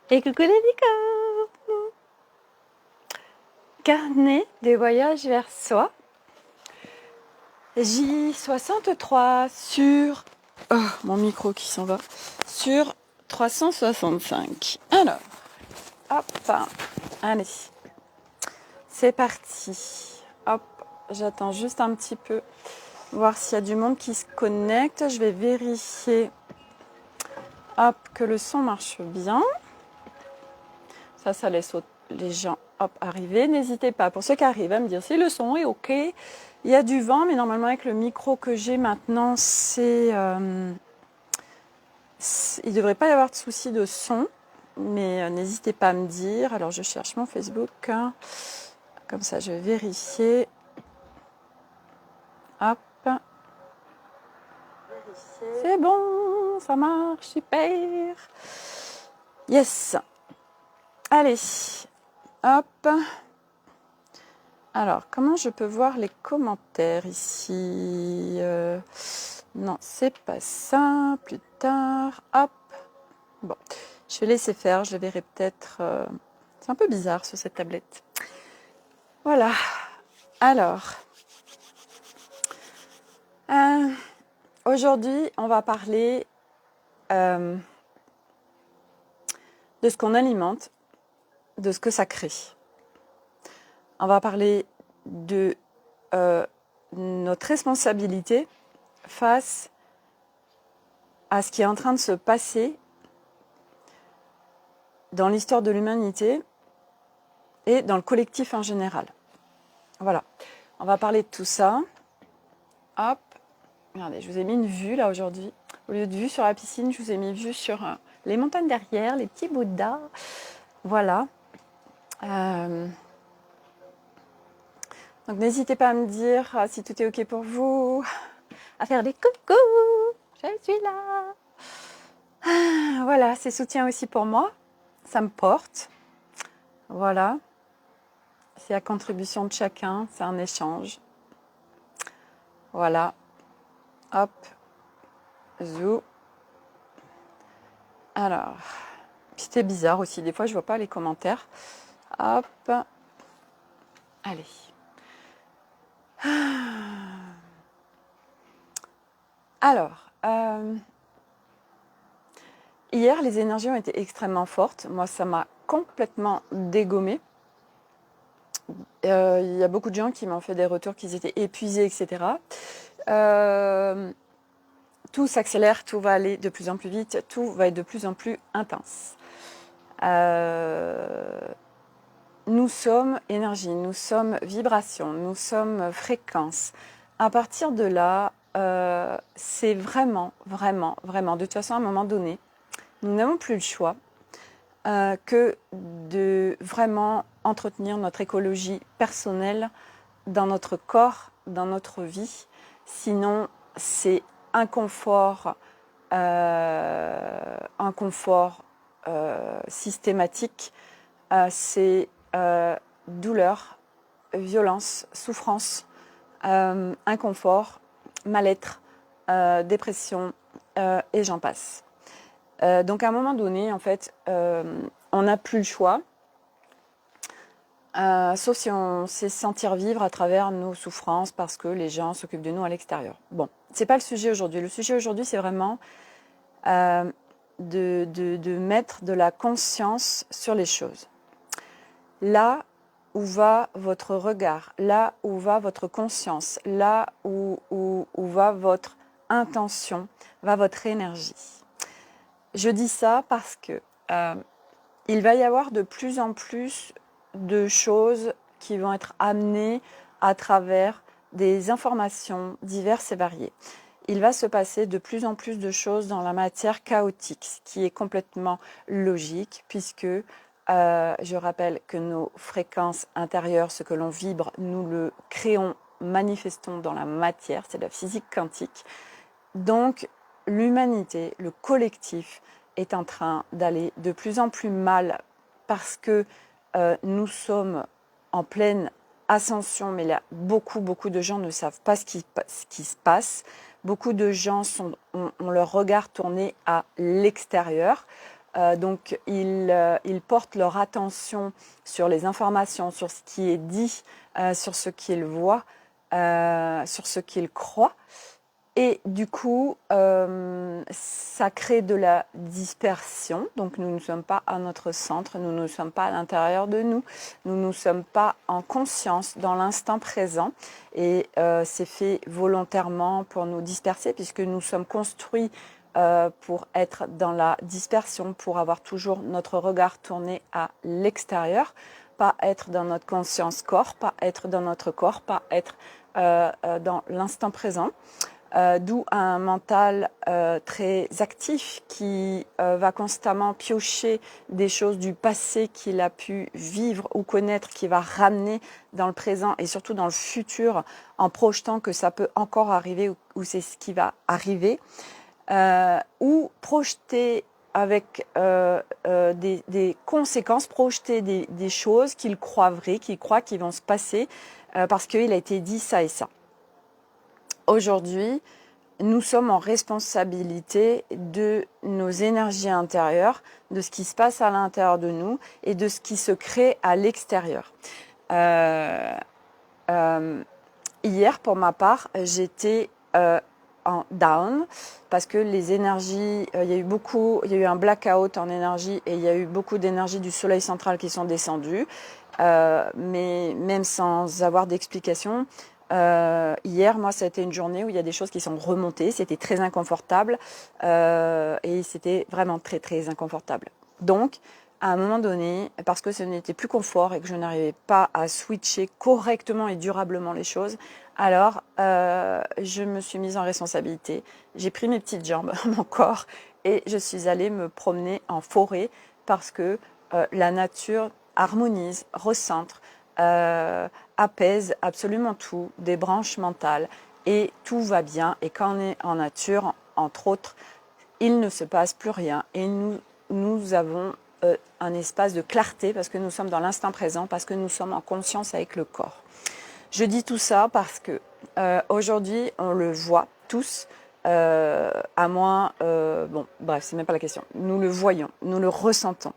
Et coucou les licornes! Carnet des voyages vers soi. J63 sur... Oh, mon micro qui s'en va. Sur 365. Alors, hop, allez. C'est parti. Hop, j'attends juste un petit peu. Voir s'il y a du monde qui se connecte. Je vais vérifier hop, que le son marche bien. Ça laisse les gens arriver. N'hésitez pas, pour ceux qui arrivent, à me dire si le son est OK. Il y a du vent, mais normalement, avec le micro que j'ai maintenant, il ne devrait pas y avoir de souci de son. Mais n'hésitez pas à me dire. Alors, je cherche mon Facebook. Comme ça, je vais vérifier. Hop. C'est bon, ça marche, super. Yes. Allez, hop. Alors, comment je peux voir les commentaires ici Non, c'est pas ça. Plus tard. Hop. Bon, je vais laisser faire. Je le verrai peut-être. C'est un peu bizarre sur cette tablette. Voilà. Alors, aujourd'hui, on va parler de ce qu'on alimente, de ce que ça crée. On va parler de notre responsabilité face à ce qui est en train de se passer dans l'histoire de l'humanité et dans le collectif en général. Voilà, on va parler de tout ça. Hop, regardez, je vous ai mis une vue là aujourd'hui. Au lieu de vue sur la piscine, je vous ai mis vue sur les montagnes derrière, les petits Bouddhas. Voilà. Donc n'hésitez pas à me dire si tout est OK pour vous, à faire des coucous, je suis là. Voilà, c'est soutien aussi pour moi, ça me porte. Voilà, c'est la contribution de chacun, c'est un échange. Voilà, hop, zou. Alors, c'était bizarre aussi, des fois je vois pas les commentaires. Hop, allez. Alors, hier les énergies ont été extrêmement fortes. Moi, ça m'a complètement dégommée. Il y a beaucoup de gens qui m'ont fait des retours qu'ils étaient épuisés, etc. Tout s'accélère, tout va aller de plus en plus vite, tout va être de plus en plus intense. Nous sommes énergie, nous sommes vibration, nous sommes fréquence. À partir de là, c'est vraiment, de toute façon, à un moment donné, nous n'avons plus le choix que de vraiment entretenir notre écologie personnelle dans notre corps, dans notre vie. Sinon, c'est un confort systématique, c'est douleur, violence, souffrance, inconfort, mal-être, dépression, et j'en passe. Donc à un moment donné, en fait, on n'a plus le choix, sauf si on sait se sentir vivre à travers nos souffrances parce que les gens s'occupent de nous à l'extérieur. Bon, c'est pas le sujet aujourd'hui. Le sujet aujourd'hui, c'est vraiment de mettre de la conscience sur les choses. Là où va votre regard, là où va votre conscience, là où va votre intention, va votre énergie. Je dis ça parce que il va y avoir de plus en plus de choses qui vont être amenées à travers des informations diverses et variées. Il va se passer de plus en plus de choses dans la matière chaotique, ce qui est complètement logique, puisque je rappelle que nos fréquences intérieures, ce que l'on vibre, nous le créons, manifestons dans la matière, c'est la physique quantique. Donc, l'humanité, le collectif, est en train d'aller de plus en plus mal parce que nous sommes en pleine ascension, mais là, beaucoup de gens ne savent pas ce qui se passe. Beaucoup de gens ont leur regard tourné à l'extérieur. Donc, ils portent leur attention sur les informations, sur ce qui est dit, sur ce qu'ils voient, sur ce qu'ils croient. Et du coup, ça crée de la dispersion. Donc, nous ne sommes pas à notre centre, nous ne sommes pas à l'intérieur de nous, nous ne sommes pas en conscience dans l'instant présent. Et c'est fait volontairement pour nous disperser, puisque nous sommes construits pour être dans la dispersion, pour avoir toujours notre regard tourné à l'extérieur, pas être dans notre conscience corps, pas être dans notre corps, pas être dans l'instant présent. D'où un mental très actif qui va constamment piocher des choses du passé qu'il a pu vivre ou connaître, qui va ramener dans le présent et surtout dans le futur en projetant que ça peut encore arriver ou c'est ce qui va arriver, ou projeter avec des conséquences, projeter des choses qu'il croit vraies, qu'il croit qu'ils vont se passer parce qu'il a été dit ça et ça. Aujourd'hui, nous sommes en responsabilité de nos énergies intérieures, de ce qui se passe à l'intérieur de nous et de ce qui se crée à l'extérieur. Hier, pour ma part, j'étais en down parce que les énergies, il y a eu un blackout en énergie et il y a eu beaucoup d'énergie du soleil central qui sont descendues, mais même sans avoir d'explication. Hier, moi, ça a été une journée où il y a des choses qui sont remontées. C'était très inconfortable et c'était vraiment très, très inconfortable. Donc, à un moment donné, parce que ce n'était plus confort et que je n'arrivais pas à switcher correctement et durablement les choses, alors je me suis mise en responsabilité. J'ai pris mes petites jambes, mon corps, et je suis allée me promener en forêt parce que la nature harmonise, recentre, apaise absolument tout, des branches mentales, et tout va bien. Et quand on est en nature, entre autres, il ne se passe plus rien. Et nous avons un espace de clarté parce que nous sommes dans l'instant présent, parce que nous sommes en conscience avec le corps. Je dis tout ça parce que aujourd'hui, on le voit tous, à moins... bon, bref, c'est même pas la question. Nous le voyons, nous le ressentons.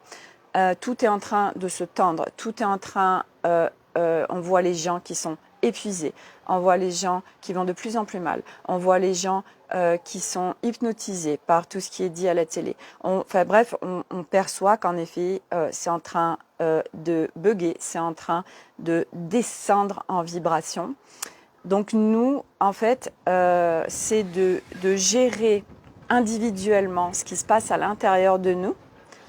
Tout est en train de se tendre, tout est en train... on voit les gens qui sont épuisés, on voit les gens qui vont de plus en plus mal, on voit les gens qui sont hypnotisés par tout ce qui est dit à la télé. Enfin bref, on perçoit qu'en effet, c'est en train de bugger, c'est en train de descendre en vibration. Donc nous, en fait, c'est de gérer individuellement ce qui se passe à l'intérieur de nous.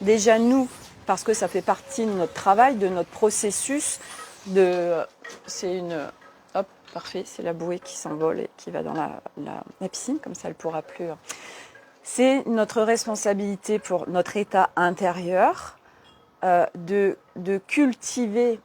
Déjà nous, parce que ça fait partie de notre travail, de notre processus. C'est une... Hop, parfait, c'est la bouée qui s'envole et qui va dans la piscine, comme ça elle ne pourra plus. C'est notre responsabilité pour notre état intérieur de cultiver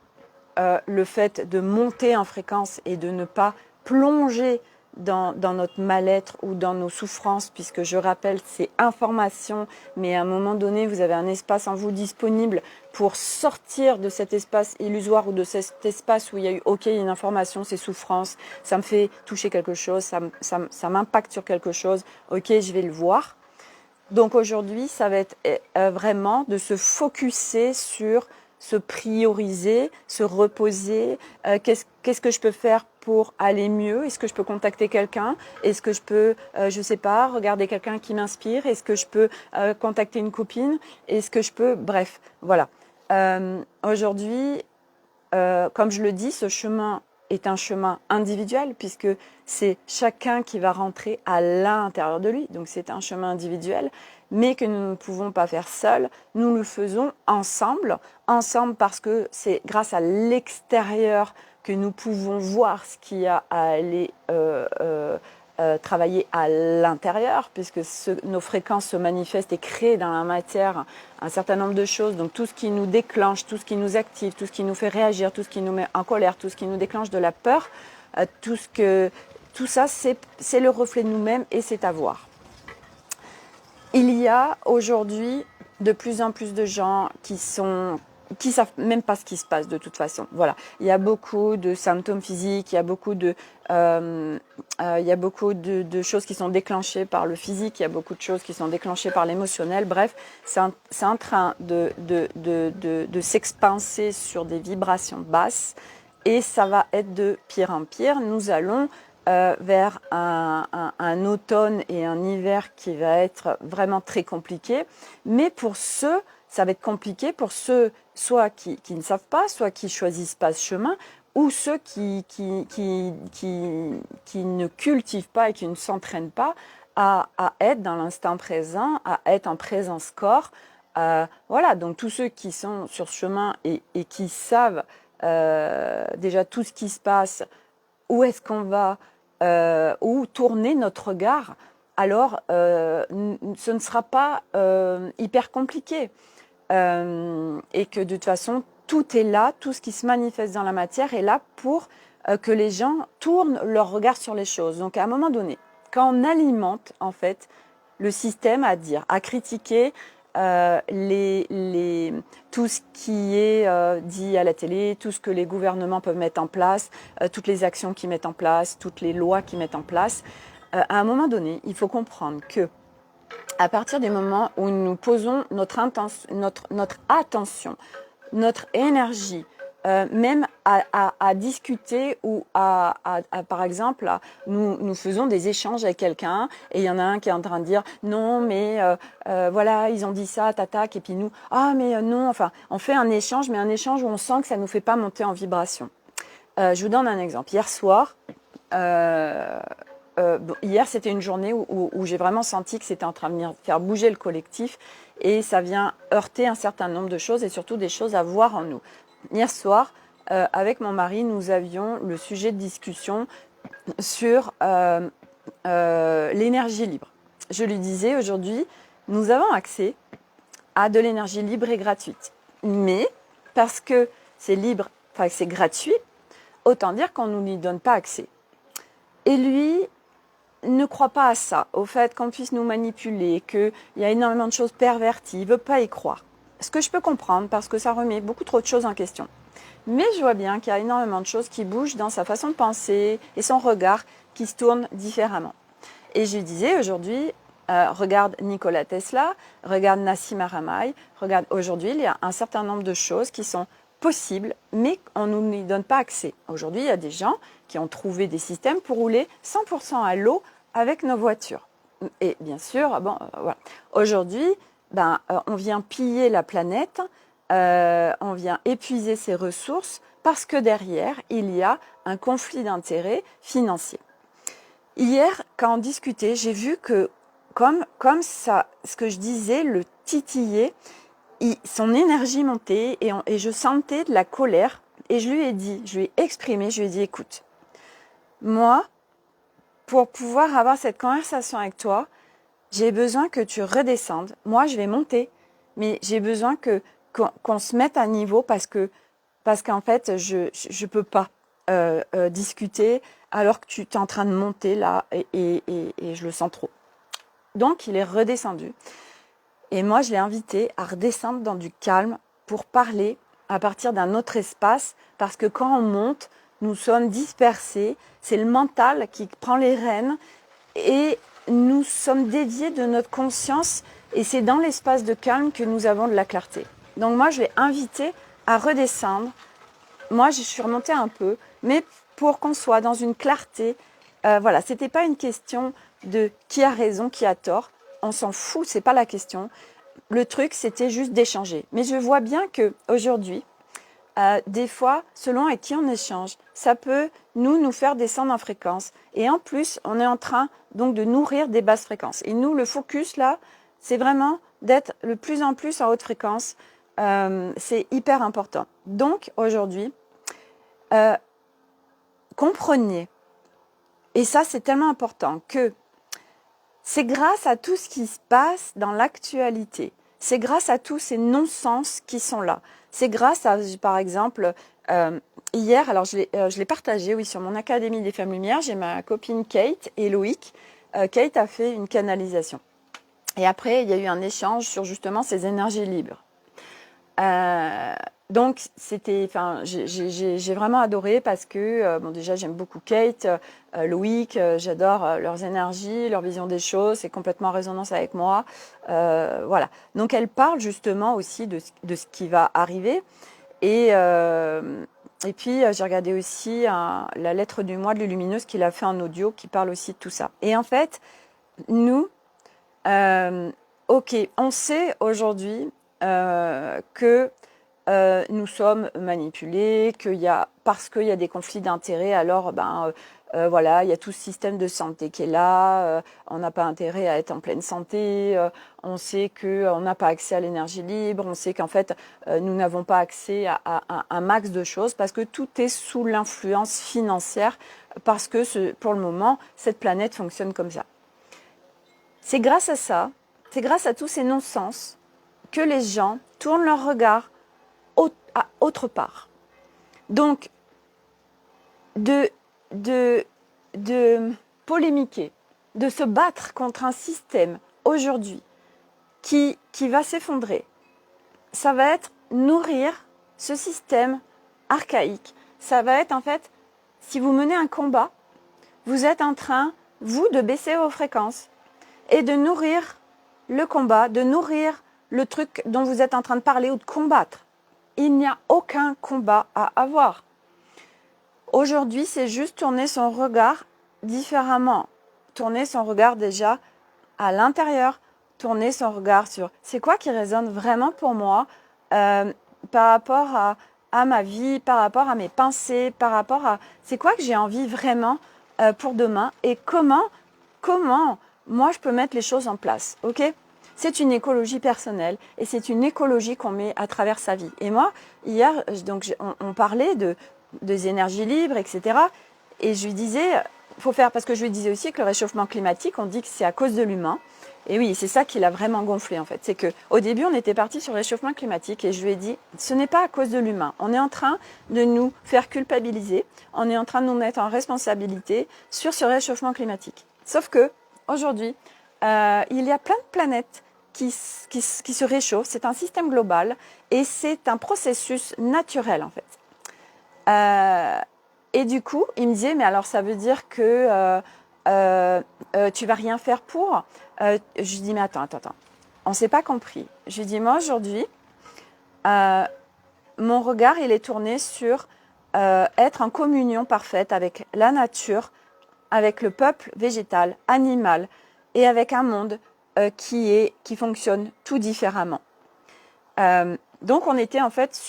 le fait de monter en fréquence et de ne pas plonger dans notre mal-être ou dans nos souffrances, puisque je rappelle, c'est information, mais à un moment donné, vous avez un espace en vous disponible pour sortir de cet espace illusoire ou de cet espace où il y a eu, ok, une information, c'est souffrance, ça me fait toucher quelque chose, ça m'impacte sur quelque chose, ok, je vais le voir. Donc aujourd'hui, ça va être vraiment de se focuser sur se prioriser, se reposer, qu'est-ce que je peux faire pour aller mieux? Est-ce que je peux contacter quelqu'un? Est-ce que je peux, je sais pas, regarder quelqu'un qui m'inspire? Est-ce que je peux contacter une copine? Est-ce que je peux, bref, voilà. Aujourd'hui, comme je le dis, ce chemin est un chemin individuel puisque c'est chacun qui va rentrer à l'intérieur de lui. Donc c'est un chemin individuel, mais que nous ne pouvons pas faire seuls. Nous le faisons ensemble parce que c'est grâce à l'extérieur que nous pouvons voir ce qu'il y a à aller travailler à l'intérieur, puisque nos fréquences se manifestent et créent dans la matière un certain nombre de choses. Donc tout ce qui nous déclenche, tout ce qui nous active, tout ce qui nous fait réagir, tout ce qui nous met en colère, tout ce qui nous déclenche de la peur, tout ça, c'est le reflet de nous-mêmes et c'est à voir. Il y a aujourd'hui de plus en plus de gens qui sont qui savent même pas ce qui se passe de toute façon. Voilà, il y a beaucoup de symptômes physiques, il y a beaucoup de choses qui sont déclenchées par le physique, il y a beaucoup de choses qui sont déclenchées par l'émotionnel. Bref, c'est en train de s'expanser sur des vibrations basses et ça va être de pire en pire. Nous allons vers un automne et un hiver qui va être vraiment très compliqué. Mais pour ceux, ça va être compliqué pour ceux soit qui ne savent pas, soit qui choisissent pas ce chemin, ou ceux qui ne cultivent pas et qui ne s'entraînent pas à être dans l'instant présent, à être en présence corps. Voilà, donc tous ceux qui sont sur ce chemin et qui savent déjà tout ce qui se passe, où est-ce qu'on va, où tourner notre regard, alors ce ne sera pas hyper compliqué. Et que de toute façon, tout est là, tout ce qui se manifeste dans la matière est là pour que les gens tournent leur regard sur les choses. Donc à un moment donné, quand on alimente en fait le système à dire, à critiquer tout ce qui est dit à la télé, tout ce que les gouvernements peuvent mettre en place, toutes les actions qu'ils mettent en place, toutes les lois qu'ils mettent en place, à un moment donné, il faut comprendre que à partir du moment où nous posons notre attention, notre énergie, même à discuter ou par exemple, nous faisons des échanges avec quelqu'un et il y en a un qui est en train de dire non mais voilà ils ont dit ça, tac, et puis nous mais non, enfin on fait un échange, mais un échange où on sent que ça nous fait pas monter en vibration. Je vous donne un exemple. Hier soir, hier, c'était une journée où j'ai vraiment senti que c'était en train de venir faire bouger le collectif et ça vient heurter un certain nombre de choses et surtout des choses à voir en nous. Hier soir, avec mon mari, nous avions le sujet de discussion sur l'énergie libre. Je lui disais aujourd'hui, nous avons accès à de l'énergie libre et gratuite. Mais parce que c'est libre, enfin c'est gratuit, autant dire qu'on ne nous y donne pas accès. Et lui ne croit pas à ça, au fait qu'on puisse nous manipuler, qu'il y a énormément de choses perverties, il ne veut pas y croire. Ce que je peux comprendre, parce que ça remet beaucoup trop de choses en question. Mais je vois bien qu'il y a énormément de choses qui bougent dans sa façon de penser et son regard qui se tourne différemment. Et je lui disais aujourd'hui, regarde Nikola Tesla, regarde Nassim Haramein, regarde aujourd'hui, il y a un certain nombre de choses qui sont possibles, mais on ne nous y donne pas accès. Aujourd'hui, il y a des gens qui ont trouvé des systèmes pour rouler 100% à l'eau avec nos voitures. Et bien sûr, voilà. Aujourd'hui, on vient piller la planète, on vient épuiser ses ressources parce que derrière, il y a un conflit d'intérêts financier. Hier, quand on discutait, j'ai vu que comme ça, ce que je disais le titillait, son énergie montait et je sentais de la colère et je lui ai exprimé, je lui ai dit écoute, moi, pour pouvoir avoir cette conversation avec toi, j'ai besoin que tu redescendes. Moi, je vais monter, mais j'ai besoin qu'on se mette à niveau parce qu'en fait, je peux pas discuter alors que tu es en train de monter là et je le sens trop. Donc, il est redescendu. Et moi, je l'ai invité à redescendre dans du calme pour parler à partir d'un autre espace parce que quand on monte, nous sommes dispersés, c'est le mental qui prend les rênes et nous sommes déviés de notre conscience et c'est dans l'espace de calme que nous avons de la clarté. Donc moi, je l'ai invité à redescendre. Moi, je suis remontée un peu, mais pour qu'on soit dans une clarté, voilà, c'était pas une question de qui a raison, qui a tort. On s'en fout, c'est pas la question. Le truc, c'était juste d'échanger. Mais je vois bien que aujourd'hui, des fois, selon avec qui on échange, ça peut nous faire descendre en fréquence. Et en plus, on est en train donc de nourrir des basses fréquences. Et nous, le focus là, c'est vraiment d'être le plus en plus en haute fréquence. C'est hyper important. Donc aujourd'hui, comprenez, et ça c'est tellement important, que c'est grâce à tout ce qui se passe dans l'actualité. C'est grâce à tous ces non-sens qui sont là. C'est grâce à, par exemple, hier, alors je l'ai partagé, oui, sur mon Académie des Femmes Lumière, j'ai ma copine Kate et Loïc. Kate a fait une canalisation. Et après, il y a eu un échange sur justement ces énergies libres. Euh, donc, j'ai vraiment adoré parce que, bon, déjà, j'aime beaucoup Kate, Loïc, j'adore leurs énergies, leur vision des choses, c'est complètement en résonance avec moi. Voilà. Donc, elle parle justement aussi de ce qui va arriver. Et puis, j'ai regardé aussi la lettre du mois de Lumineuse qu'il a fait en audio qui parle aussi de tout ça. Et en fait, nous, ok, on sait aujourd'hui que nous sommes manipulés, parce qu'il y a des conflits d'intérêts, alors voilà, il y a tout ce système de santé qui est là, on n'a pas intérêt à être en pleine santé, on sait qu'on n'a pas accès à l'énergie libre, on sait qu'en fait nous n'avons pas accès à un max de choses parce que tout est sous l'influence financière, parce que pour le moment, cette planète fonctionne comme ça. C'est grâce à ça, c'est grâce à tous ces non-sens que les gens tournent leur regard à autre part. Donc, de polémiquer, de se battre contre un système aujourd'hui qui va s'effondrer, ça va être nourrir ce système archaïque. Ça va être en fait, si vous menez un combat, vous êtes en train, vous, de baisser vos fréquences et de nourrir le combat, de nourrir le truc dont vous êtes en train de parler ou de combattre. Il n'y a aucun combat à avoir. Aujourd'hui, c'est juste tourner son regard différemment. Tourner son regard déjà à l'intérieur. Tourner son regard sur c'est quoi qui résonne vraiment pour moi par rapport à ma vie, par rapport à mes pensées, par rapport à c'est quoi que j'ai envie vraiment pour demain et comment moi je peux mettre les choses en place. Ok ? C'est une écologie personnelle et c'est une écologie qu'on met à travers sa vie. Et moi, hier, on parlait des énergies libres, etc. Et je lui disais, faut faire, parce que je lui disais aussi que le réchauffement climatique, on dit que c'est à cause de l'humain. Et oui, c'est ça qui l'a vraiment gonflé en fait. C'est qu'au début, on était parti sur le réchauffement climatique et je lui ai dit, ce n'est pas à cause de l'humain. On est en train de nous faire culpabiliser, on est en train de nous mettre en responsabilité sur ce réchauffement climatique. Sauf que aujourd'hui, il y a plein de planètes qui se réchauffent. C'est un système global et c'est un processus naturel en fait. Et du coup, il me disait, mais alors ça veut dire que tu vas rien faire pour je lui dis, mais attends, on ne s'est pas compris. Je lui dis, moi aujourd'hui, mon regard, il est tourné sur être en communion parfaite avec la nature, avec le peuple végétal, animal, et avec un monde qui fonctionne tout différemment. Donc on était en fait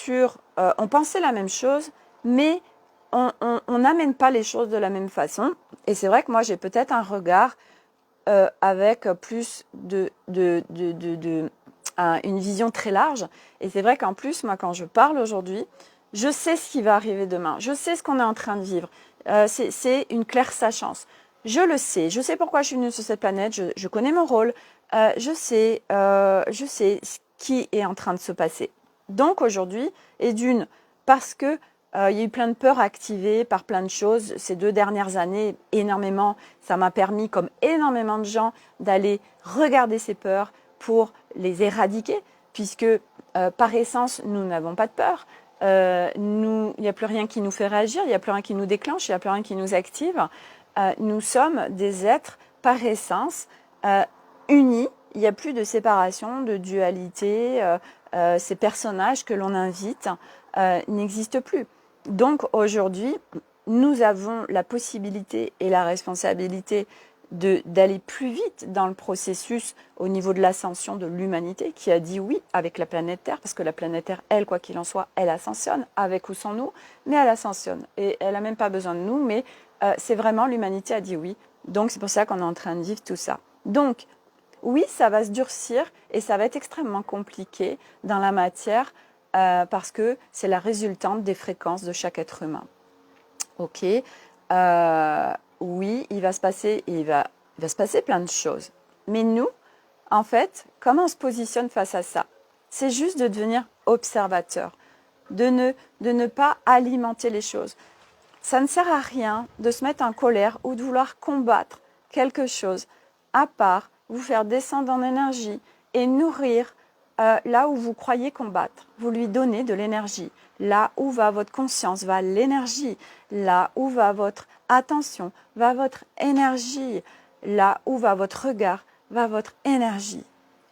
on pensait la même chose, mais on n'amène pas les choses de la même façon. Et c'est vrai que moi j'ai peut-être un regard avec plus une vision très large. Et c'est vrai qu'en plus, moi quand je parle aujourd'hui, je sais ce qui va arriver demain, je sais ce qu'on est en train de vivre. C'est une claire sachance. Je le sais, je sais pourquoi je suis venue sur cette planète, je connais mon rôle, je sais ce qui est en train de se passer. Donc aujourd'hui, et parce que il y a eu plein de peurs activées par plein de choses ces 2 dernières années, énormément, ça m'a permis, comme énormément de gens, d'aller regarder ces peurs pour les éradiquer, puisque par essence, nous n'avons pas de peur. Il n'y a plus rien qui nous fait réagir, il n'y a plus rien qui nous déclenche, il n'y a plus rien qui nous active. Nous sommes des êtres par essence unis. Il n'y a plus de séparation, de dualité. Ces personnages que l'on invite n'existent plus. Donc aujourd'hui, nous avons la possibilité et la responsabilité d'aller plus vite dans le processus au niveau de l'ascension de l'humanité qui a dit oui avec la planète Terre, parce que la planète Terre, elle, quoi qu'il en soit, elle ascensionne, avec ou sans nous, mais elle ascensionne. Et elle n'a même pas besoin de nous, mais c'est vraiment l'humanité a dit oui. Donc c'est pour ça qu'on est en train de vivre tout ça. Donc oui, ça va se durcir et ça va être extrêmement compliqué dans la matière parce que c'est la résultante des fréquences de chaque être humain. Ok, oui, il va se passer plein de choses. Mais nous, en fait, comment on se positionne face à ça? C'est juste de devenir observateur, de ne pas alimenter les choses. Ça ne sert à rien de se mettre en colère ou de vouloir combattre quelque chose, à part vous faire descendre en énergie et nourrir là où vous croyez combattre, vous lui donnez de l'énergie. Là où va votre conscience, va l'énergie. Là où va votre attention, va votre énergie. Là où va votre regard, va votre énergie.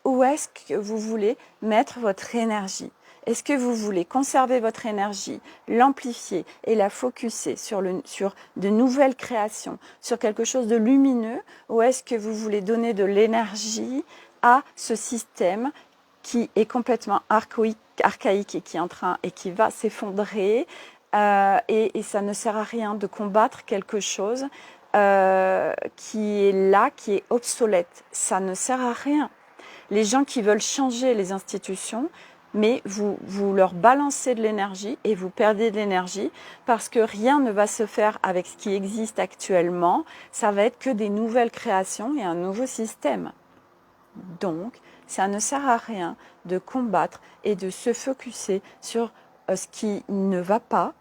Où est-ce que vous voulez mettre votre énergie? Est-ce que vous voulez conserver votre énergie, l'amplifier et la focuser sur de nouvelles créations, sur quelque chose de lumineux, ou est-ce que vous voulez donner de l'énergie à ce système qui est complètement archaïque et qui est en train et qui va s'effondrer, et ça ne sert à rien de combattre quelque chose qui est là, qui est obsolète. Ça ne sert à rien. Les gens qui veulent changer les institutions, mais vous leur balancez de l'énergie et vous perdez de l'énergie parce que rien ne va se faire avec ce qui existe actuellement. Ça va être que des nouvelles créations et un nouveau système. Donc, ça ne sert à rien de combattre et de se focuser sur ce qui ne va pas,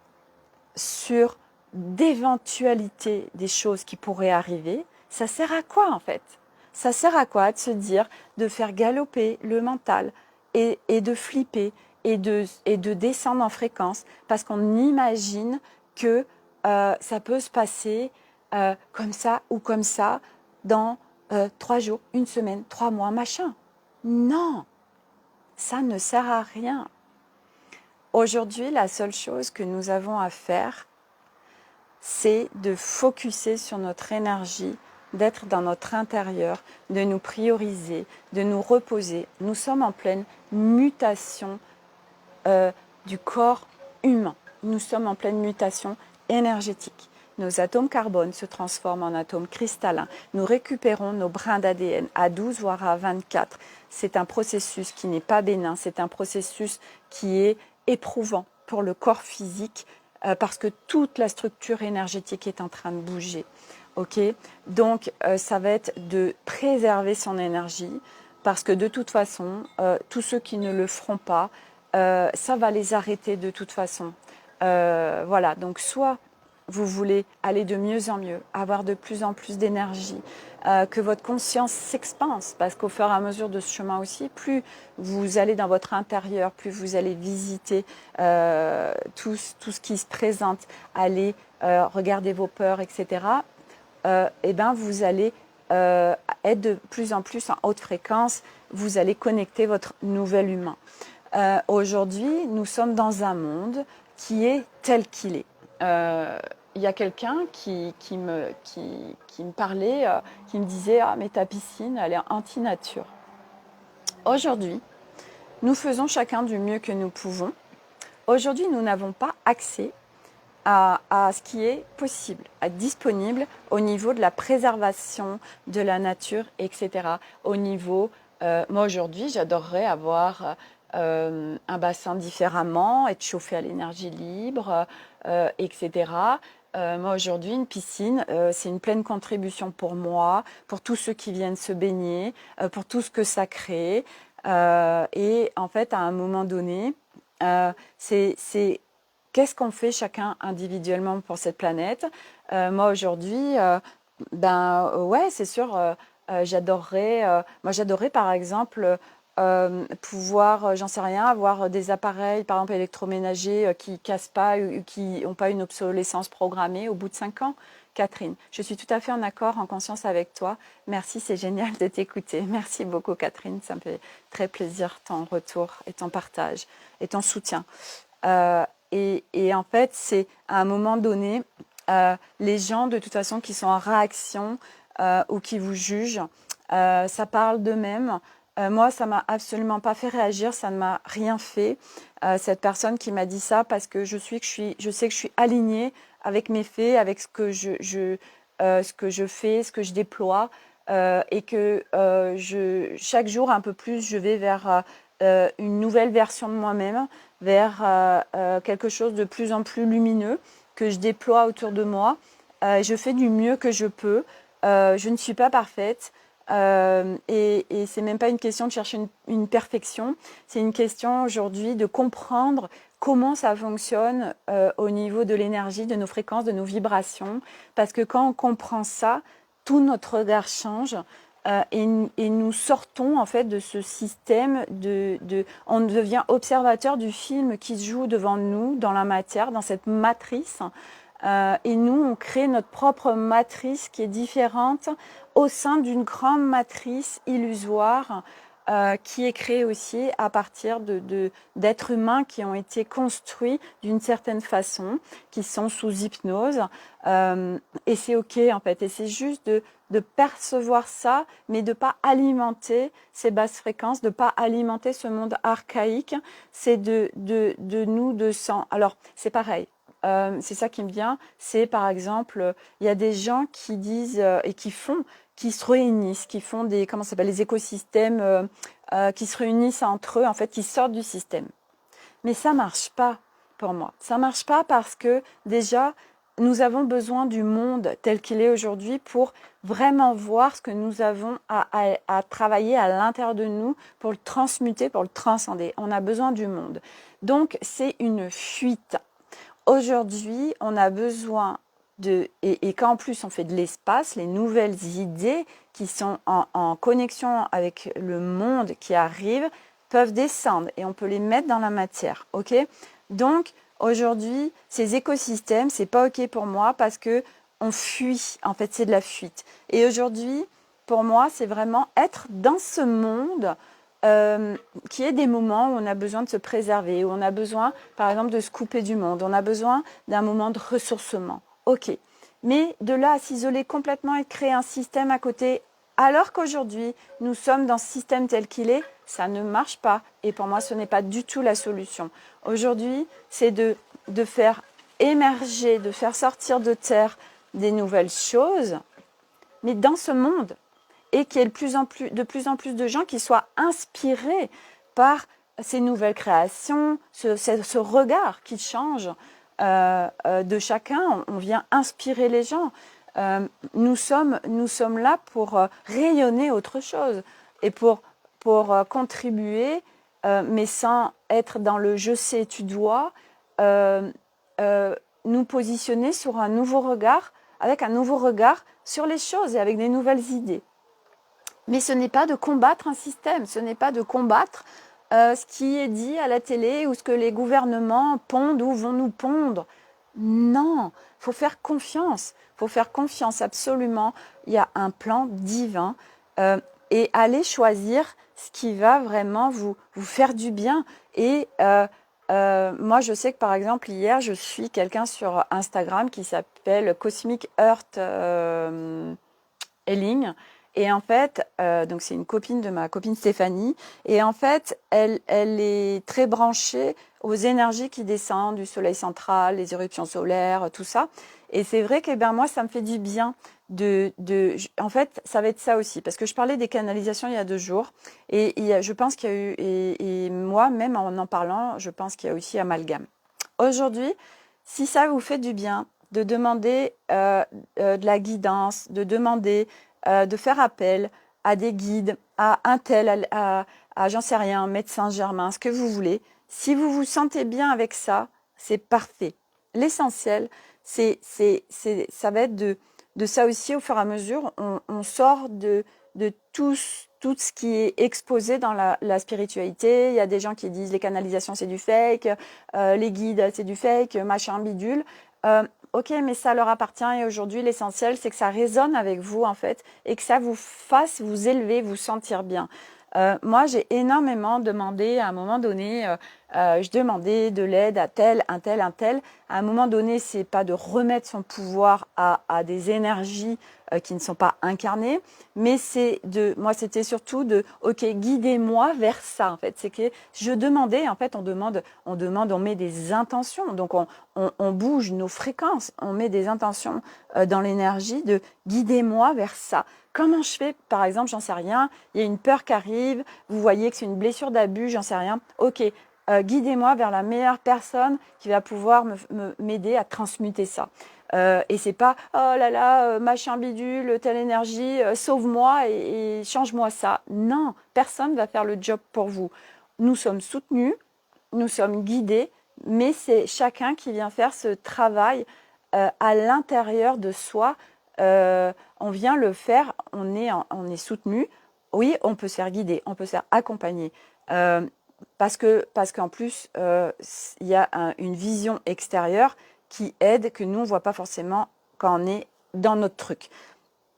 sur d'éventualités des choses qui pourraient arriver. Ça sert à quoi en fait? Ça sert à quoi de se dire, de faire galoper le mental et de flipper et de descendre en fréquence parce qu'on imagine que ça peut se passer comme ça ou comme ça dans 3 jours, une semaine, 3 mois, machin. Non, ça ne sert à rien. Aujourd'hui, la seule chose que nous avons à faire, c'est de focuser sur notre énergie, d'être dans notre intérieur, de nous prioriser, de nous reposer. Nous sommes en pleine mutation du corps humain. Nous sommes en pleine mutation énergétique. Nos atomes carbone se transforment en atomes cristallins. Nous récupérons nos brins d'ADN à 12 voire à 24. C'est un processus qui n'est pas bénin, c'est un processus qui est éprouvant pour le corps physique parce que toute la structure énergétique est en train de bouger. Okay, donc, ça va être de préserver son énergie parce que de toute façon, tous ceux qui ne le feront pas, ça va les arrêter de toute façon. Voilà, donc soit vous voulez aller de mieux en mieux, avoir de plus en plus d'énergie, que votre conscience s'expanse, parce qu'au fur et à mesure de ce chemin aussi, plus vous allez dans votre intérieur, plus vous allez visiter tout ce qui se présente, aller regarder vos peurs, etc., et ben vous allez être de plus en plus en haute fréquence, vous allez connecter votre nouvel humain. Aujourd'hui, nous sommes dans un monde qui est tel qu'il est. Il y a quelqu'un qui me parlait, qui me disait « Ah, mais ta piscine, elle est anti-nature ». Aujourd'hui, nous faisons chacun du mieux que nous pouvons. Aujourd'hui, nous n'avons pas accès à ce qui est possible, à disponible au niveau de la préservation de la nature, etc. Au niveau, moi aujourd'hui, j'adorerais avoir un bassin différemment, être chauffé à l'énergie libre, etc. Moi aujourd'hui, une piscine, c'est une pleine contribution pour moi, pour tous ceux qui viennent se baigner, pour tout ce que ça crée. Et en fait, à un moment donné, c'est qu'est-ce qu'on fait chacun individuellement pour cette planète? Moi aujourd'hui, ouais, c'est sûr, j'adorerais par exemple pouvoir, j'en sais rien, avoir des appareils, par exemple électroménagers, qui cassent pas ou qui n'ont pas une obsolescence programmée au bout de 5 ans. Catherine, je suis tout à fait en accord, en conscience avec toi. Merci, c'est génial de t'écouter. Merci beaucoup, Catherine. Ça me fait très plaisir ton retour et ton partage et ton soutien. Et en fait, c'est à un moment donné, les gens de toute façon qui sont en réaction ou qui vous jugent, ça parle d'eux-mêmes. Moi, ça m'a absolument pas fait réagir, ça ne m'a rien fait. Cette personne qui m'a dit ça parce que je sais que je suis alignée avec mes faits, avec ce que je fais, ce que je déploie, et que chaque jour un peu plus, je vais vers une nouvelle version de moi-même, vers quelque chose de plus en plus lumineux que je déploie autour de moi. Je fais du mieux que je peux. Je ne suis pas parfaite. Et c'est même pas une question de chercher une perfection, c'est une question aujourd'hui de comprendre comment ça fonctionne au niveau de l'énergie, de nos fréquences, de nos vibrations, parce que quand on comprend ça, tout notre regard change. et nous sortons en fait de ce système on devient observateur du film qui se joue devant nous dans la matière, dans cette matrice. Et nous, on crée notre propre matrice qui est différente au sein d'une grande matrice illusoire qui est créée aussi à partir d'êtres humains qui ont été construits d'une certaine façon, qui sont sous hypnose. Et c'est OK en fait. Et c'est juste de percevoir ça, mais de ne pas alimenter ces basses fréquences, de ne pas alimenter ce monde archaïque. C'est de nous, de sang. Alors, c'est pareil. C'est ça qui me vient, c'est par exemple, il y a des gens qui disent et qui se réunissent, qui font des, comment ça s'appelle, les écosystèmes, qui se réunissent entre eux, en fait, qui sortent du système. Mais ça marche pas pour moi. Ça marche pas parce que déjà, nous avons besoin du monde tel qu'il est aujourd'hui pour vraiment voir ce que nous avons à travailler à l'intérieur de nous pour le transmuter, pour le transcender. On a besoin du monde. Donc, c'est une fuite. Aujourd'hui, on a besoin et qu'en plus on fait de l'espace, les nouvelles idées qui sont en connexion avec le monde qui arrive peuvent descendre et on peut les mettre dans la matière, ok? Donc aujourd'hui, ces écosystèmes, c'est pas ok pour moi parce que on fuit, en fait c'est de la fuite. Et aujourd'hui, pour moi, c'est vraiment être dans ce monde qui est des moments où on a besoin de se préserver, où on a besoin, par exemple, de se couper du monde, on a besoin d'un moment de ressourcement. Ok, mais de là à s'isoler complètement et de créer un système à côté, alors qu'aujourd'hui, nous sommes dans ce système tel qu'il est, ça ne marche pas. Et pour moi, ce n'est pas du tout la solution. Aujourd'hui, c'est de faire émerger, de faire sortir de terre des nouvelles choses, mais dans ce monde, et qu'il y ait de plus en plus de gens qui soient inspirés par ces nouvelles créations, ce regard qui change de chacun. On vient inspirer les gens. Nous sommes là pour rayonner autre chose et pour contribuer, mais sans être dans le je sais, tu dois, nous positionner sur un nouveau regard, avec un nouveau regard sur les choses et avec des nouvelles idées. Mais ce n'est pas de combattre un système, ce n'est pas de combattre ce qui est dit à la télé ou ce que les gouvernements pondent ou vont nous pondre. Non, il faut faire confiance. Il faut faire confiance absolument. Il y a un plan divin et aller choisir ce qui va vraiment vous faire du bien. Et moi, je sais que par exemple, hier, je suis quelqu'un sur Instagram qui s'appelle Cosmic Earth Healing. Et en fait, donc c'est une copine de ma copine Stéphanie. Et en fait, elle est très branchée aux énergies qui descendent du soleil central, les éruptions solaires, tout ça. Et c'est vrai que moi, ça me fait du bien en fait, ça va être ça aussi. Parce que je parlais des canalisations il y a 2 jours. Et je pense qu'il y a eu, et moi, même en parlant, je pense qu'il y a aussi amalgame. Aujourd'hui, si ça vous fait du bien, de demander de la guidance, de demander de faire appel à des guides, à un tel, à j'en sais rien, médecin germain, ce que vous voulez. Si vous vous sentez bien avec ça, c'est parfait. L'essentiel, ça va être de ça aussi au fur et à mesure. On sort de tout ce qui est exposé dans la spiritualité. Il y a des gens qui disent les canalisations c'est du fake, les guides c'est du fake, machin bidule. Ok, mais ça leur appartient et aujourd'hui, l'essentiel, c'est que ça résonne avec vous, en fait, et que ça vous fasse vous élever, vous sentir bien. Moi, j'ai énormément demandé, à un moment donné, je demandais de l'aide à tel, un tel, un tel. À un moment donné, c'est pas de remettre son pouvoir à des énergies qui ne sont pas incarnées, mais moi, c'était surtout ok, guidez-moi vers ça, en fait. C'est que je demandais, en fait, on met des intentions, donc on bouge nos fréquences, on met des intentions dans l'énergie de guidez-moi vers ça. Comment je fais, par exemple, j'en sais rien, il y a une peur qui arrive, vous voyez que c'est une blessure d'abus, j'en sais rien. Ok, guidez-moi vers la meilleure personne qui va pouvoir m'aider à transmuter ça. Et c'est pas oh là là, machin bidule, telle énergie, sauve-moi et change-moi ça. Non, personne va faire le job pour vous. Nous sommes soutenus, nous sommes guidés, mais c'est chacun qui vient faire ce travail à l'intérieur de soi on vient le faire, on est soutenu. Oui, on peut se faire guider, on peut se faire accompagner. Parce qu'en plus, il y a une vision extérieure qui aide, que nous, on ne voit pas forcément quand on est dans notre truc.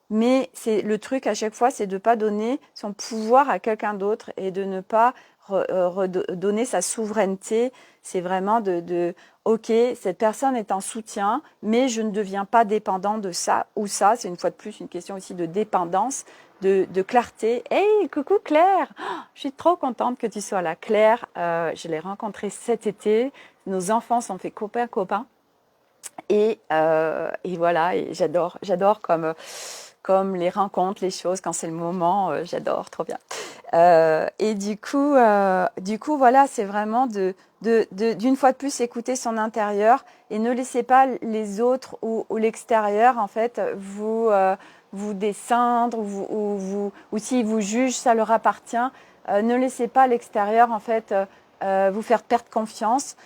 Mais c'est le truc à chaque fois, c'est de ne pas donner son pouvoir à quelqu'un d'autre et de ne pas redonner sa souveraineté. C'est vraiment OK, cette personne est en soutien, mais je ne deviens pas dépendant de ça ou ça. C'est une fois de plus une question aussi de dépendance, de clarté. Hey, coucou Claire, je suis trop contente que tu sois là. Claire, je l'ai rencontrée cet été. Nos enfants sont fait copains-copains. Et voilà, et j'adore comme les rencontres, les choses, quand c'est le moment, j'adore, trop bien. Et du coup, voilà, c'est vraiment d'une fois de plus écouter son intérieur et ne laissez pas les autres ou l'extérieur, en fait, vous descendre ou s'ils vous jugent, ça leur appartient. Ne laissez pas l'extérieur, en fait, vous faire perdre confiance.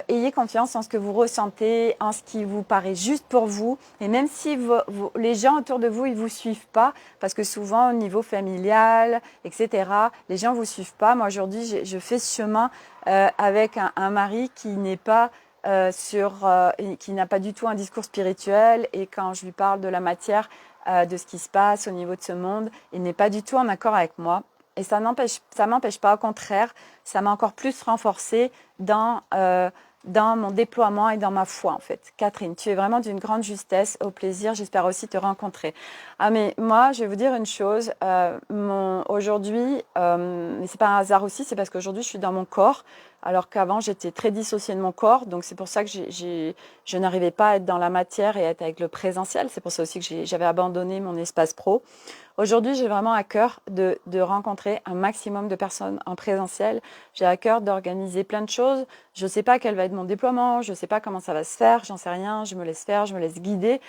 Ayez confiance en ce que vous ressentez, en ce qui vous paraît juste pour vous. Et même si les gens autour de vous, ils vous suivent pas, parce que souvent au niveau familial, etc., les gens vous suivent pas. Moi aujourd'hui, je fais ce chemin avec un mari qui n'est pas qui n'a pas du tout un discours spirituel. Et quand je lui parle de la matière, de ce qui se passe au niveau de ce monde, il n'est pas du tout en accord avec moi. Et ça m'empêche pas, au contraire, ça m'a encore plus renforcée dans mon déploiement et dans ma foi, en fait. Catherine, tu es vraiment d'une grande justesse. Au plaisir, j'espère aussi te rencontrer. Ah, mais moi, je vais vous dire une chose. Aujourd'hui, mais c'est pas un hasard aussi, c'est parce qu'aujourd'hui, je suis dans mon corps, alors qu'avant, j'étais très dissociée de mon corps. Donc, c'est pour ça que je n'arrivais pas à être dans la matière et à être avec le présentiel. C'est pour ça aussi que j'avais abandonné mon espace pro. Aujourd'hui, j'ai vraiment à cœur de rencontrer un maximum de personnes en présentiel. J'ai à cœur d'organiser plein de choses. Je ne sais pas quel va être mon déploiement, je ne sais pas comment ça va se faire, j'en sais rien, je me laisse faire, je me laisse guider.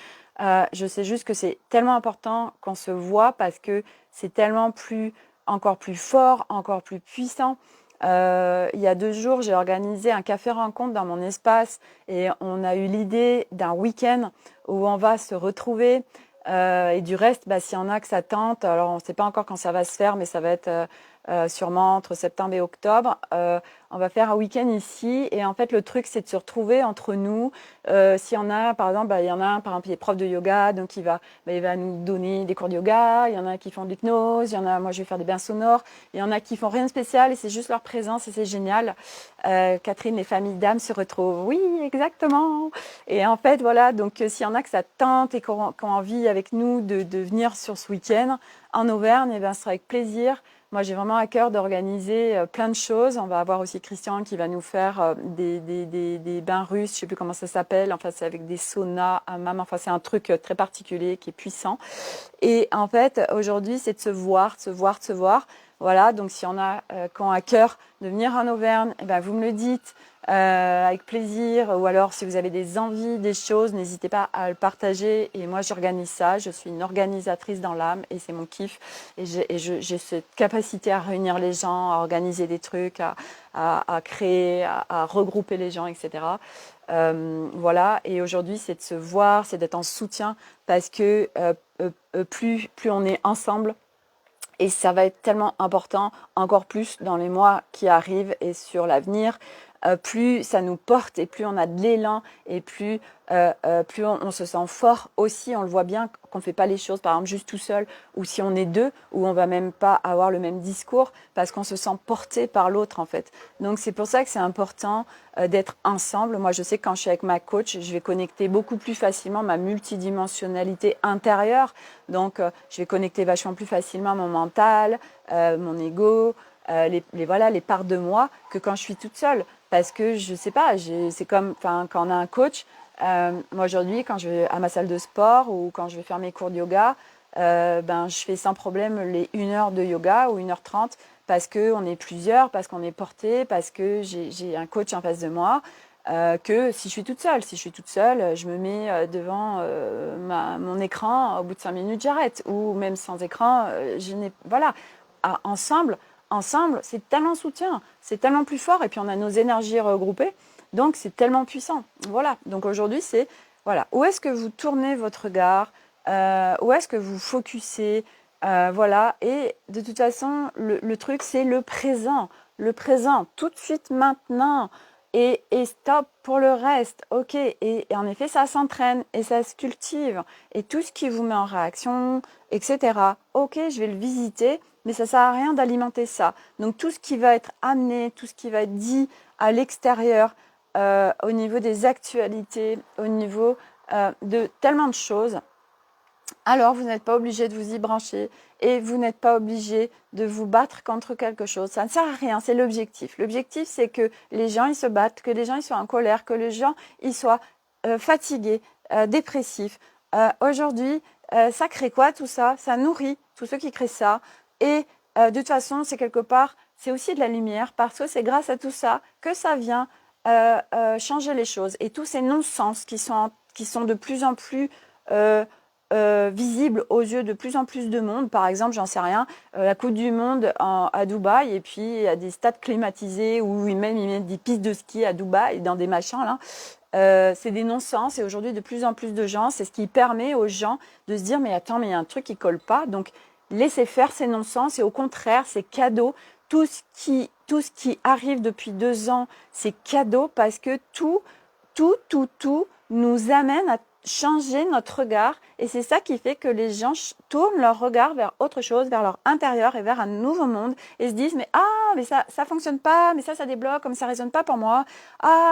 Je sais juste que c'est tellement important qu'on se voit parce que c'est tellement encore plus fort, encore plus puissant. Il y a 2 jours, j'ai organisé un café rencontre dans mon espace et on a eu l'idée d'un week-end où on va se retrouver. Et du reste, s'il y en a que ça tente, alors on ne sait pas encore quand ça va se faire, mais ça va être sûrement entre septembre et octobre. On va faire un week-end ici. Et en fait, le truc, c'est de se retrouver entre nous. S'il y en a, par exemple, il y en a un, par exemple, il est prof de yoga, donc il va nous donner des cours de yoga. Il y en a qui font de l'hypnose. Il y en a, moi, je vais faire des bains sonores. Il y en a qui font rien de spécial et c'est juste leur présence et c'est génial. Catherine, les familles d'âmes se retrouvent. Oui, exactement. Et en fait, voilà, donc s'il y en a que ça tente et qui ont envie avec nous de venir sur ce week-end en Auvergne, ce sera avec plaisir. Moi, j'ai vraiment à cœur d'organiser plein de choses. On va avoir aussi Christian qui va nous faire des bains russes, je ne sais plus comment ça s'appelle. Enfin, c'est avec des saunas, hammams. Enfin, c'est un truc très particulier qui est puissant. Et en fait, aujourd'hui, c'est de se voir, de se voir, de se voir. Voilà, donc s'il y en a qui ont à cœur de venir en Auvergne, vous me le dites avec plaisir. Ou alors, si vous avez des envies, des choses, n'hésitez pas à le partager. Et moi, j'organise ça. Je suis une organisatrice dans l'âme et c'est mon kiff. Et j'ai cette capacité à réunir les gens, à organiser des trucs, à créer, à regrouper les gens, etc. Voilà, et aujourd'hui, c'est de se voir, c'est d'être en soutien parce que plus on est ensemble, et ça va être tellement important, encore plus dans les mois qui arrivent et sur l'avenir, plus ça nous porte et plus on a de l'élan et plus on se sent fort aussi. On le voit bien qu'on ne fait pas les choses, par exemple, juste tout seul, ou si on est deux, ou on va même pas avoir le même discours parce qu'on se sent porté par l'autre, en fait. Donc, c'est pour ça que c'est important d'être ensemble. Moi, je sais que quand je suis avec ma coach, je vais connecter beaucoup plus facilement ma multidimensionnalité intérieure. Donc, je vais connecter vachement plus facilement mon mental, mon ego, les parts de moi que quand je suis toute seule. Parce que je sais pas, c'est comme quand on a un coach. Moi aujourd'hui, quand je vais à ma salle de sport ou quand je vais faire mes cours de yoga, je fais sans problème les 1 heure de yoga ou 1h30 parce qu'on est plusieurs, parce qu'on est porté, parce que j'ai un coach en face de moi. Que si je suis toute seule. Si je suis toute seule, je me mets devant mon écran, au bout de 5 minutes, j'arrête. Ou même sans écran, voilà. Ensemble, c'est tellement soutien, c'est tellement plus fort, et puis on a nos énergies regroupées, donc c'est tellement puissant. Voilà, donc aujourd'hui, c'est, voilà, où est-ce que vous tournez votre regard? où est-ce que vous focussez, voilà. Et de toute façon, le truc, c'est le présent, tout de suite, maintenant, et stop pour le reste, ok. Et en effet, ça s'entraîne et ça se cultive, et tout ce qui vous met en réaction, etc. Ok, je vais le visiter, mais ça sert à rien d'alimenter ça. Donc tout ce qui va être amené, tout ce qui va être dit à l'extérieur, au niveau des actualités, au niveau de tellement de choses, alors vous n'êtes pas obligé de vous y brancher et vous n'êtes pas obligé de vous battre contre quelque chose. Ça ne sert à rien, c'est l'objectif. L'objectif, c'est que les gens ils se battent, que les gens ils soient en colère, que les gens ils soient fatigués, dépressifs. Aujourd'hui, ça crée quoi tout ça? Ça nourrit tous ceux qui créent ça. Et de toute façon, c'est quelque part, c'est aussi de la lumière parce que c'est grâce à tout ça que ça vient changer les choses. Et tous ces non-sens qui sont de plus en plus euh, visible aux yeux de plus en plus de monde. Par exemple, j'en sais rien, la Coupe du Monde à Dubaï, et puis il y a des stades climatisés où même ils mettent des pistes de ski à Dubaï, dans des machins là. C'est des non-sens, et aujourd'hui de plus en plus de gens, c'est ce qui permet aux gens de se dire mais attends, mais il y a un truc qui colle pas, donc laissez faire ces non-sens, et au contraire c'est cadeau. Tout ce qui arrive depuis 2 ans, c'est cadeau, parce que tout nous amène à changer notre regard, et c'est ça qui fait que les gens tournent leur regard vers autre chose, vers leur intérieur et vers un nouveau monde, et se disent mais mais ça fonctionne pas, mais ça débloque, comme ça résonne pas pour moi,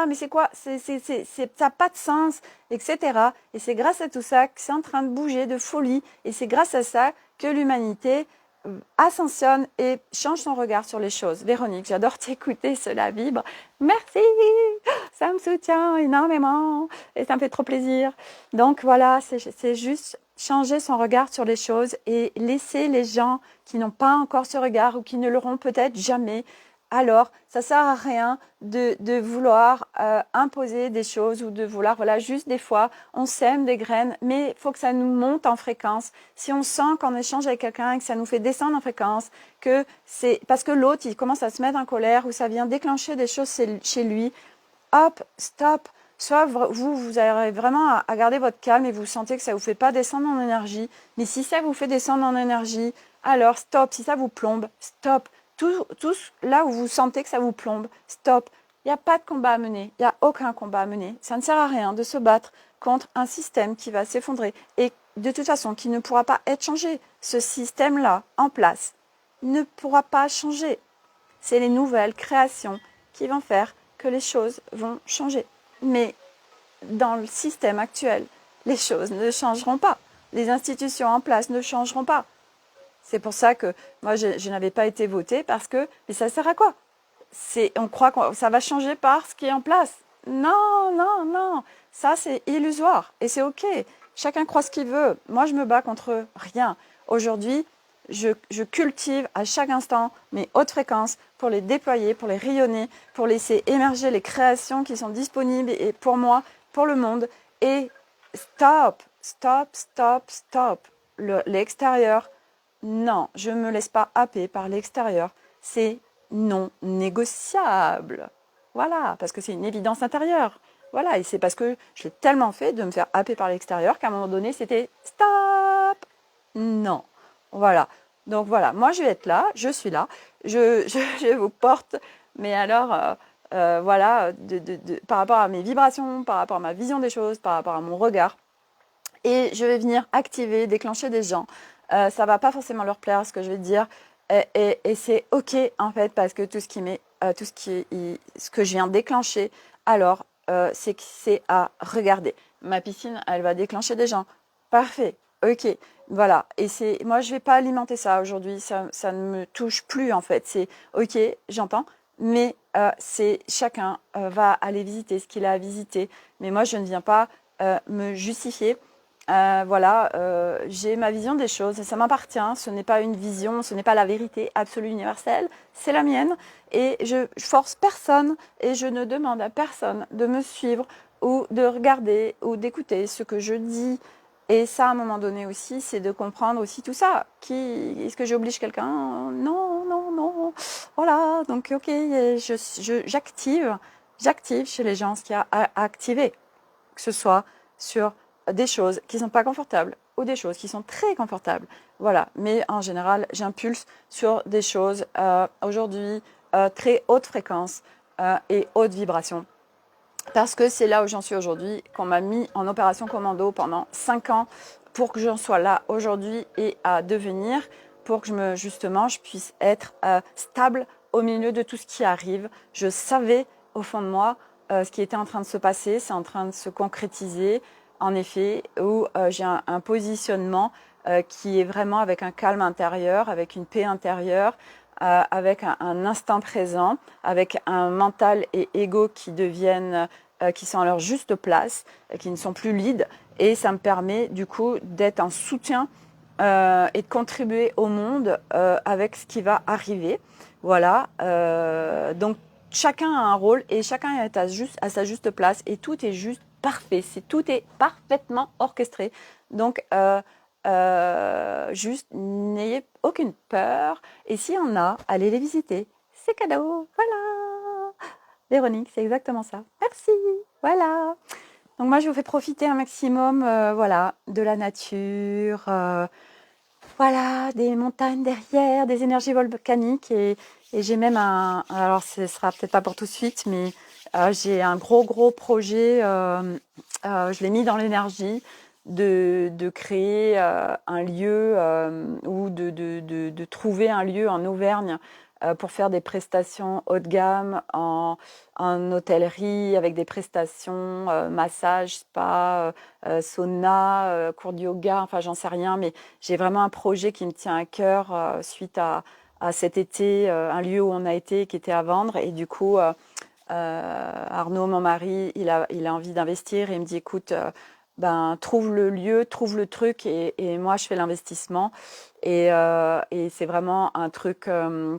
mais c'est quoi, ça n'a pas de sens, etc. Et c'est grâce à tout ça que c'est en train de bouger de folie, et c'est grâce à ça que l'humanité ascensionne et change son regard sur les choses. Véronique, j'adore t'écouter, cela vibre. Merci, ça me soutient énormément et ça me fait trop plaisir. Donc voilà, c'est juste changer son regard sur les choses et laisser les gens qui n'ont pas encore ce regard ou qui ne l'auront peut-être jamais. Alors, ça sert à rien de vouloir imposer des choses, ou de vouloir, voilà, juste des fois, on sème des graines, mais il faut que ça nous monte en fréquence. Si on sent qu'en échange avec quelqu'un et que ça nous fait descendre en fréquence, que c'est parce que l'autre, il commence à se mettre en colère, ou ça vient déclencher des choses chez lui, hop, stop. Soit vous avez vraiment à garder votre calme et vous sentez que ça ne vous fait pas descendre en énergie. Mais si ça vous fait descendre en énergie, alors stop. Si ça vous plombe, stop. Tout là où vous sentez que ça vous plombe, stop. Il n'y a pas de combat à mener. Il n'y a aucun combat à mener. Ça ne sert à rien de se battre contre un système qui va s'effondrer et de toute façon qui ne pourra pas être changé. Ce système-là, en place, ne pourra pas changer. C'est les nouvelles créations qui vont faire que les choses vont changer. Mais dans le système actuel, les choses ne changeront pas. Les institutions en place ne changeront pas. C'est pour ça que moi, je n'avais pas été votée, parce que, mais ça sert à quoi? On croit que ça va changer par ce qui est en place. Non, non, non. Ça, c'est illusoire. Et c'est OK. Chacun croit ce qu'il veut. Moi, je me bats contre rien. Aujourd'hui, je cultive à chaque instant mes hautes fréquences pour les déployer, pour les rayonner, pour laisser émerger les créations qui sont disponibles, et pour moi, pour le monde. Et stop, stop, stop, stop. L'extérieur, non, je ne me laisse pas happer par l'extérieur. C'est non négociable. Voilà, parce que c'est une évidence intérieure. Voilà, et c'est parce que je l'ai tellement fait de me faire happer par l'extérieur qu'à un moment donné, c'était stop. Non. Voilà. Donc voilà, moi je vais être là, je suis là, je vous porte, mais alors, voilà, par rapport à mes vibrations, par rapport à ma vision des choses, par rapport à mon regard, et je vais venir activer, déclencher des gens. Ça va pas forcément leur plaire ce que je vais dire, et c'est ok en fait, parce que ce que je viens déclencher, alors c'est à regarder. Ma piscine, elle va déclencher des gens. Parfait, ok, voilà. Et moi je vais pas alimenter ça aujourd'hui. Ça ne me touche plus en fait. C'est ok, j'entends, mais c'est chacun va aller visiter ce qu'il a à visiter. Mais moi je ne viens pas me justifier. Voilà, j'ai ma vision des choses et ça m'appartient. Ce n'est pas une vision, ce n'est pas la vérité absolue universelle, c'est la mienne. Et je force personne, et je ne demande à personne de me suivre ou de regarder ou d'écouter ce que je dis. Et ça, à un moment donné aussi, c'est de comprendre aussi tout ça. Est-ce que j'oblige quelqu'un? Non, non, non. Voilà, donc ok, j'active chez les gens ce qu'il y a à activer, que ce soit sur des choses qui ne sont pas confortables ou des choses qui sont très confortables. Voilà, mais en général, j'impulse sur des choses aujourd'hui très haute fréquence et haute vibration. Parce que c'est là où j'en suis aujourd'hui, qu'on m'a mis en opération commando pendant 5 ans pour que j'en sois là aujourd'hui et à devenir, pour que je puisse être stable au milieu de tout ce qui arrive. Je savais au fond de moi ce qui était en train de se passer, c'est en train de se concrétiser, en effet, où j'ai un positionnement qui est vraiment avec un calme intérieur, avec une paix intérieure, avec un instant présent, avec un mental et ego qui deviennent, qui sont à leur juste place, qui ne sont plus leads. Et ça me permet du coup d'être en soutien et de contribuer au monde avec ce qui va arriver. Voilà. Donc chacun a un rôle et chacun est à sa juste place et tout est juste parfait. Tout est parfaitement orchestré. Donc juste n'ayez aucune peur. Et s'il y en a, allez les visiter. C'est cadeau. Voilà. Véronique, c'est exactement ça. Merci. Voilà. Donc moi, je vous fais profiter un maximum voilà, de la nature, voilà, des montagnes derrière, des énergies volcaniques. Et j'ai même alors ce sera peut-être pas pour tout de suite, mais j'ai un gros projet, je l'ai mis dans l'énergie, de créer un lieu ou de trouver un lieu en Auvergne pour faire des prestations haut de gamme en hôtellerie avec des prestations massage, spa, sauna, cours de yoga, enfin j'en sais rien, mais j'ai vraiment un projet qui me tient à cœur suite à cet été, un lieu où on a été qui était à vendre et du coup Arnaud, mon mari, il a envie d'investir et il me dit écoute, ben, trouve le lieu, trouve le truc et moi je fais l'investissement. Et c'est vraiment un truc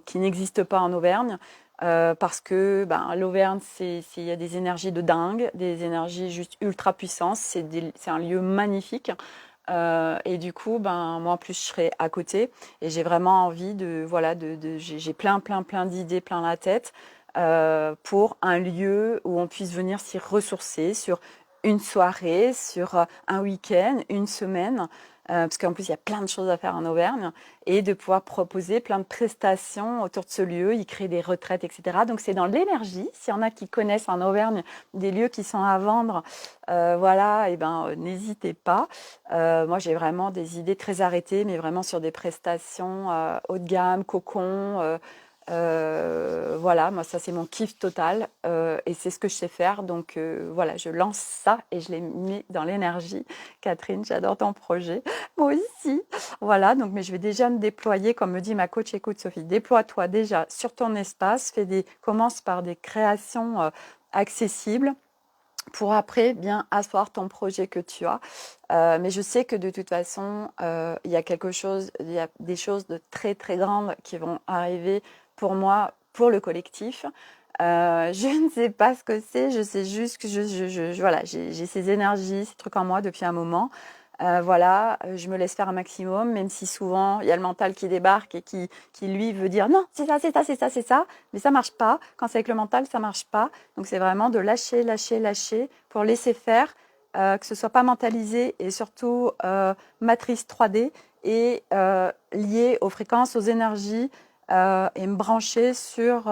qui n'existe pas en Auvergne parce que ben, l'Auvergne, il y a des énergies de dingue, des énergies juste ultra puissantes. C'est un lieu magnifique. Et du coup, ben, moi en plus je serai à côté et j'ai vraiment envie voilà, j'ai plein d'idées plein la tête pour un lieu où on puisse venir s'y ressourcer sur une soirée, sur un week-end, une semaine, parce qu'en plus il y a plein de choses à faire en Auvergne, et de pouvoir proposer plein de prestations autour de ce lieu, y créer des retraites, etc. Donc c'est dans l'énergie. S'il y en a qui connaissent en Auvergne des lieux qui sont à vendre, voilà, et ben n'hésitez pas. Moi j'ai vraiment des idées très arrêtées, mais vraiment sur des prestations haut de gamme, cocon. Voilà, moi ça c'est mon kiff total et c'est ce que je sais faire. Donc voilà, je lance ça et je l'ai mis dans l'énergie. Catherine, j'adore ton projet. Moi aussi. Voilà, donc mais je vais déjà me déployer, comme me dit ma coach Écoute Sophie, déploie-toi déjà sur ton espace, commence par des créations accessibles pour après bien asseoir ton projet que tu as. Mais je sais que de toute façon, il y a des choses de très très grandes qui vont arriver pour moi, pour le collectif. Je ne sais pas ce que c'est, je sais juste que voilà, j'ai ces énergies, ces trucs en moi depuis un moment. Voilà, je me laisse faire un maximum, même si souvent il y a le mental qui débarque et qui lui veut dire non, c'est ça, c'est ça, c'est ça, c'est ça, mais ça marche pas. Quand c'est avec le mental, ça marche pas. Donc c'est vraiment de lâcher pour laisser faire, que ce soit pas mentalisé et surtout matrice 3D et lié aux fréquences, aux énergies et me brancher sur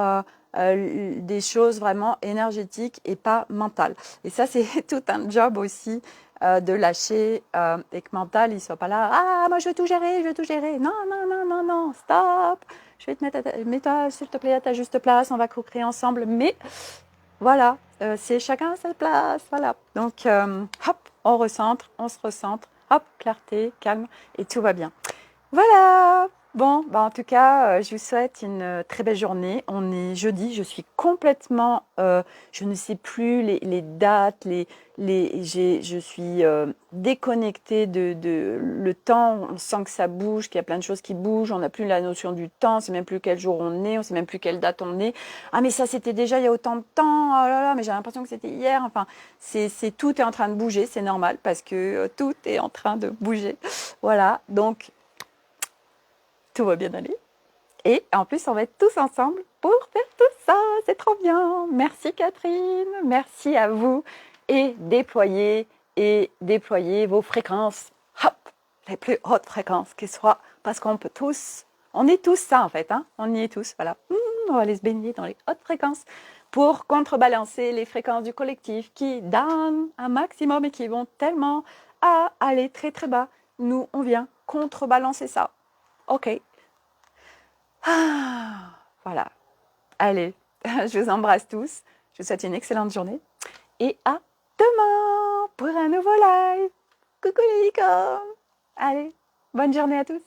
des choses vraiment énergétiques et pas mentales. Et ça, c'est tout un job aussi de lâcher et que mental, il soit pas là. Ah, moi, je veux tout gérer, je veux tout gérer. Non, non, non, non, non, stop. Je vais te mets-toi, s'il te plaît, à ta juste place. On va co-créer ensemble. Mais voilà, c'est chacun à sa place. Voilà. Donc, hop, on se recentre. Hop, clarté, calme et tout va bien. Voilà. Bon, bah en tout cas, je vous souhaite une très belle journée. On est jeudi, je suis complètement, je ne sais plus les dates, je suis déconnectée le temps. On sent que ça bouge, qu'il y a plein de choses qui bougent. On n'a plus la notion du temps, on sait même plus quel jour on est, on sait même plus quelle date on est. Ah mais ça c'était déjà il y a autant de temps. Oh là là, mais j'ai l'impression que c'était hier. Enfin, tout est en train de bouger, c'est normal parce que tout est en train de bouger. Voilà, donc tout va bien aller. Et en plus, on va être tous ensemble pour faire tout ça. C'est trop bien. Merci Catherine. Merci à vous. Et déployez vos fréquences. Hop, les plus hautes fréquences qui soient, parce qu'on peut tous, on est tous ça en fait, hein, on y est tous, voilà. On va aller se baigner dans les hautes fréquences pour contrebalancer les fréquences du collectif qui donnent un maximum et qui vont tellement à aller très très bas. Nous, on vient contrebalancer ça. Ok. Voilà. Allez, je vous embrasse tous. Je vous souhaite une excellente journée. Et à demain pour un nouveau live. Coucou les licornes. Allez, bonne journée à tous.